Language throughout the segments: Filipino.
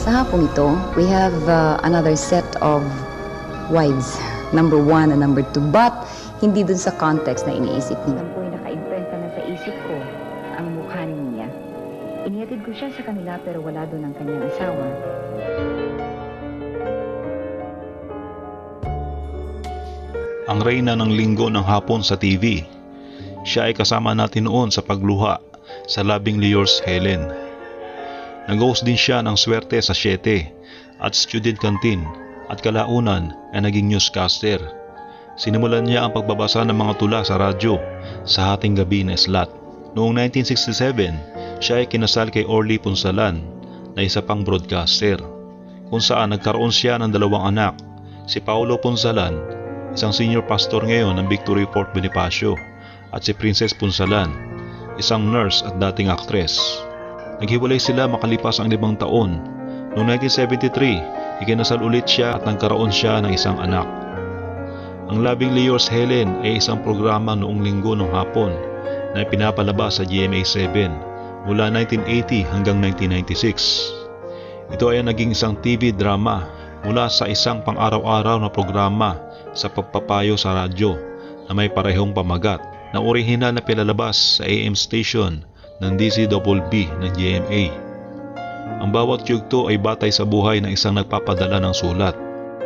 Sa hapong ito, we have another set of wives, number 1 and number 2, but hindi dun sa context na iniisip niya. Alam ko'y naka-imprenta na sa isip ko ang mukha niya. Inihatid ko siya sa kanila pero wala doon ang kanyang asawa. Ang reyna ng linggo ng hapon sa TV. Siya ay kasama natin noon sa pagluha sa Labing Leyor's Helen. Nag-host din siya ng Swerte sa 7 at Student Canteen at kalaunan ay naging newscaster. Sinimulan niya ang pagbabasa ng mga tula sa radyo sa Hating Gabi na slot. Noong 1967, siya ay kinasal kay Orly Punsalan na isa pang broadcaster, kung saan nagkaroon siya ng 2 anak, si Paulo Punsalan, isang senior pastor ngayon ng Victory Fort Bonifacio, at si Princess Punsalan, isang nurse at dating aktres. Naghiwalay sila makalipas ang 5 taon. Noong 1973, ikinasal ulit siya at nagkaroon siya ng isang anak. Ang Labing Leyor's Helen ay isang programa noong linggo ng hapon na pinapalabas sa GMA7 mula 1980 hanggang 1996. Ito ay naging isang TV drama mula sa isang pang-araw-araw na programa sa pagpapayo sa radyo na may parehong pamagat na orihinal na pinalabas sa AM station ng DCBB ng GMA. Ang bawat yugto ay batay sa buhay ng isang nagpapadala ng sulat.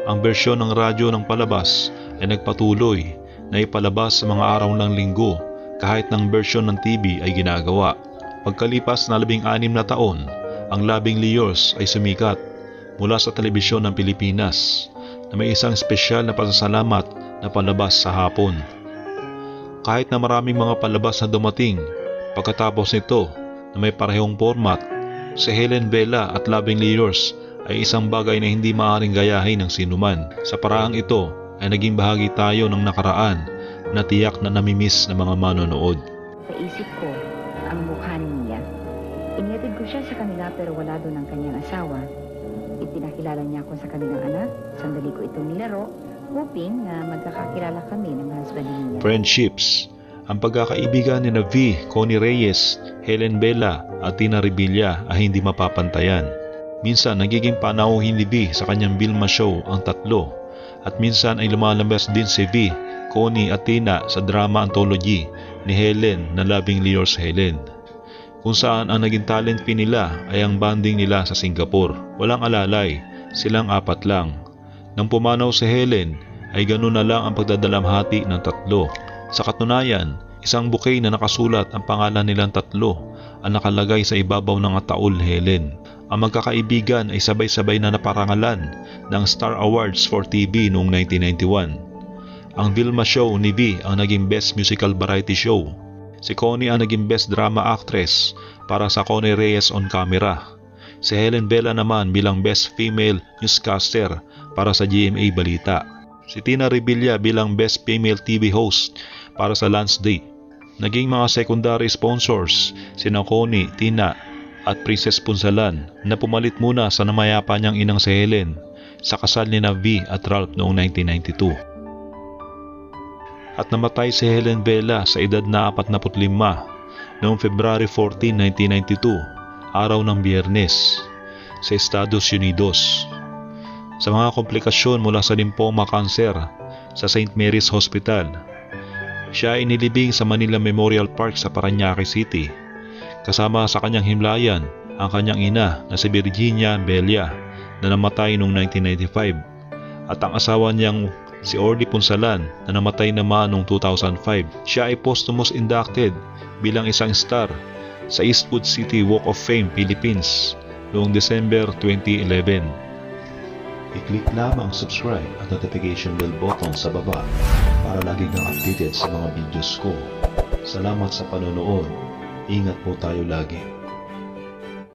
Ang bersyon ng radyo ng palabas ay nagpatuloy na ipalabas sa mga araw ng linggo kahit ng bersyon ng TV ay ginagawa. Pagkalipas na 16 na taon, ang Labing Leyor's ay sumikat mula sa telebisyon ng Pilipinas na may isang espesyal na pasasalamat na palabas sa hapon. Kahit na maraming mga palabas na dumating pagkatapos nito na may parehong format, si Helen Vela at Labing Leyor's ay isang bagay na hindi maaaring gayahin ng sinuman. Sa paraang ito ay naging bahagi tayo ng nakaraan na tiyak na namimiss ng mga manonood. Sa isip ko ang mukha niya. Inihatid ko siya sa kanila pero wala doon ang kanyang asawa. Ipinakilala niya ako sa kanilang anak. Sandali ko itong nilaro, hoping na magkakakilala kami ng husband niya. Friendships. Ang pagkakaibigan ni V, Connie Reyes, Helen Vela at Tina Revilla ay hindi mapapantayan. Minsan nagiging panauhin ni V sa kanyang Vilma Show ang tatlo, at minsan ay lumalabas din si V, Connie at Tina sa drama anthology ni Helen na Labing Leyor's Helen, kung saan ang naging talent pin nila ay ang banding nila sa Singapore. Walang alalay, silang 4 lang. Nang pumanaw si Helen ay ganun na lang ang pagdadalamhati ng tatlo. Sa katunayan, isang bouquet na nakasulat ang pangalan nilang tatlo ang nakalagay sa ibabaw ng ataol Helen. Ang magkakaibigan ay sabay-sabay na naparangalan ng Star Awards for TV noong 1991. Ang Vilma Show ni V ang naging Best Musical Variety Show. Si Connie ang naging Best Drama Actress para sa Connie Reyes on Camera. Si Helen Vela naman bilang Best Female Newscaster para sa GMA Balita. Si Tina Revilla bilang Best Female TV Host para sa Lance Day. Naging mga secondary sponsors sina Connie, Tina at Princess Punsalan na pumalit muna sa namayapa niyang inang si Helen sa kasal ni V at Ralph noong 1992. At namatay si Helen Vela sa edad na 45 noong February 14, 1992, araw ng Biyernes, sa Estados Unidos. Sa mga komplikasyon mula sa lymphoma cancer sa St. Mary's Hospital, siya ay inilibing sa Manila Memorial Park sa Parañaque City. Kasama sa kanyang himlayan ang kanyang ina na si Virginia Belia na namatay noong 1995 at ang asawa niyang si Orly Punsalan na namatay naman noong 2005. Siya ay posthumous inducted bilang isang star sa Eastwood City Walk of Fame, Philippines noong December 2011. I-click lamang subscribe at notification bell button sa baba para lagi kang updated sa mga videos ko. Salamat sa panonood. Ingat po tayo lagi.